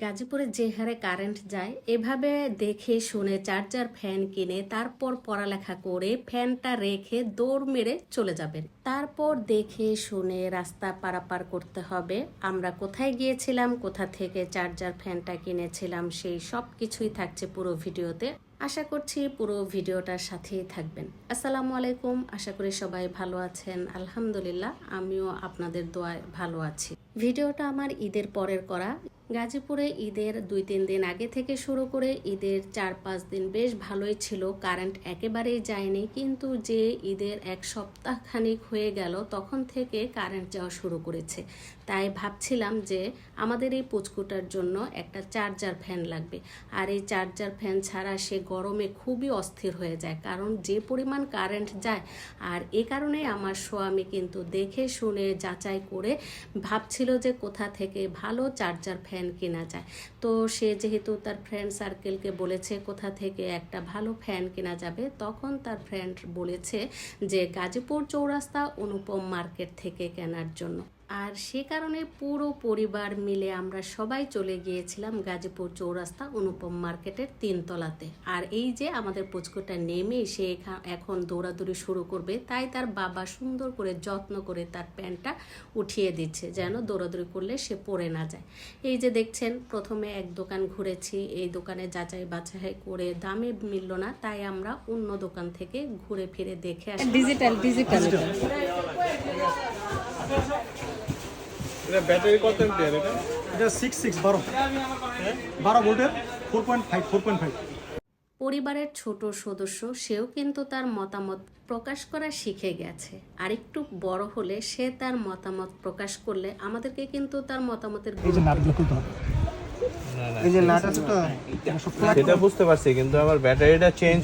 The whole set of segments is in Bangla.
গাজীপুরে যে হারে কারেন্ট যায় এভাবে দেখে শুনে চার্জার ফ্যান কিনে তারপর পড়ালেখা করে ফ্যানটা রেখে দৌড় মেরে চলে যাবেন। তারপর দেখে শুনে রাস্তা পারাপার করতে হবে। আমরা কোথায় গিয়েছিলাম, কোথা থেকে চার্জার ফ্যানটা কিনেছিলাম, সেই সব কিছুই থাকছে পুরো ভিডিওতে। আশা করছি পুরো ভিডিওটার সাথেই থাকবেন। আসসালামু আলাইকুম, আশা করি সবাই ভালো আছেন। আলহামদুলিল্লাহ, আমিও আপনাদের দোয়ায় ভালো আছি। ভিডিওটা আমার ঈদের পরের করা। গাজীপুরে ঈদের 2-3 দিন আগে থেকে শুরু করে ঈদের 4-5 দিন বেশ ভালোই ছিল, কারেন্ট একেবারেই যায়নি। কিন্তু যে ঈদের এক সপ্তাহ খানিক হয়ে গেল তখন থেকে কারেন্ট যাওয়া শুরু করেছে। তাই ভাবছিলাম যে আমাদের এই পুচকুটার জন্য একটা চার্জার ফ্যান লাগবে। আর এই চার্জার ফ্যান ছাড়া সে গরমে খুবই অস্থির হয়ে যায়, কারণ যে পরিমাণ কারেন্ট যায়। আর এ কারণে আমার স্বামী কিন্তু দেখে শুনে যাচাই করে ভাবছিল যে কোথা থেকে ভালো চার্জার ফ্যান কেনা যায়। তো সে যেহেতু তার ফ্রেন্ড সার্কেলকে বলেছে কোথা থেকে একটা ভালো ফ্যান কেনা যাবে, তখন তার ফ্রেন্ড বলেছে যে গাজীপুর চৌরাস্তা অনুপম মার্কেট থেকে কেনার জন্য। আর সে কারণে পুরো পরিবার মিলে আমরা সবাই চলে গিয়েছিলাম গাজীপুর চৌরাস্তা অনুপম মার্কেটের 3 তলাতে। আর এই যে আমাদের পুচকুটা নেমে সে এখন দৌড়াদৌড়ি শুরু করবে, তাই তার বাবা সুন্দর করে যত্ন করে তার প্যান্টটা উঠিয়ে দিচ্ছে যেন দৌড়াদৌড়ি করলে সে পড়ে না যায়। এই যে দেখছেন, প্রথমে এক দোকান ঘুরেছি, এই দোকানে যাচাই বাছাই করে দামে মিলল না, তাই আমরা অন্য দোকান থেকে ঘুরে ফিরে দেখে আসি। ডিজিটাল এটা ব্যাটারি কত এম্পিয়ার? এটা 12 ভোল্টের 4.5। পরিবারের ছোট সদস্য, সেও কিন্তু তার মতামত প্রকাশ করা শিখে গেছে। আর একটু বড় হলে সে তার মতামত প্রকাশ করলে আমাদেরকে কিন্তু তার মতামতের সেটা বুঝতে পারছি, কিন্তু আমার ব্যাটারিটা চেঞ্জ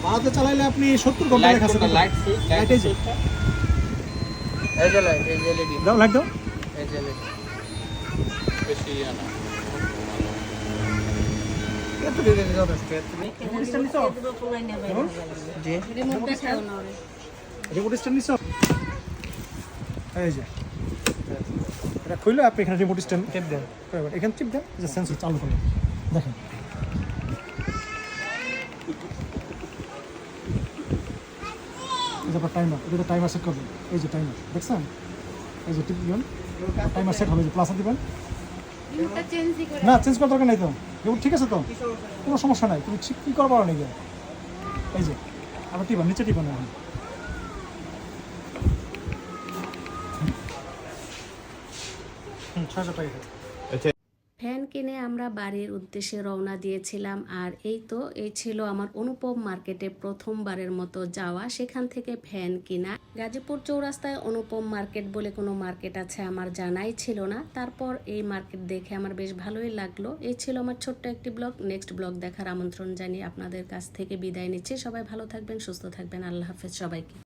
বাড়াতে চালাইলে আপনি 70 ঘন্টা দেখাচ্ছে। লাইট এই যে লাইট, এই যে এলইডি দাও, লাইট দাও, এই যে এলইডি বেশি আনা কত দিতে যাবে তুমি রিমোট নিছো? জি রিমোট দেখাও না, রিমোট স্ট্যান্ড নিছো? এই যে এটা খুলে আপনি এখানে রিমোট স্ট্যান্ড টিপ দেন, এখানে টিপ দেন, যে সেন্সর চালু করুন। দেখেন এটা টাইমার, এটা টাইমার সেট করবেন। এই যে টাইমার দেখছেন, এই যে টিপ দিবেন, টাইমার সেট হবে। যে প্লাস দিবেন না, চেঞ্জ করার দরকার নেই তো, রিমোট ঠিক আছে তো, কোনো সমস্যা নাই। তুমি ঠিক কী করবো নাকি, এই যে আবার টিপা নিচে টিপা না, ফ্যান কিনে আমরা বাড়ির উদ্দেশ্যে রওনা দিয়েছিলাম। আর এই ছিল আমার অনুপম মার্কেটে প্রথমবারের মতো যাওয়া, সেখান থেকে ফ্যান কিনা। গাজীপুর চৌরাস্তায় অনুপম মার্কেট বলে কোনো মার্কেট আছে আমার জানাই ছিল না। তারপর এই মার্কেট দেখে আমার বেশ ভালোই লাগলো। এই ছিল আমার ছোট্ট একটি ব্লগ। নেক্সট ব্লগ দেখার আমন্ত্রণ জানিয়ে আপনাদের কাছ থেকে বিদায় নিচ্ছি। সবাই ভালো থাকবেন, সুস্থ থাকবেন। আল্লাহ হাফেজ সবাইকে।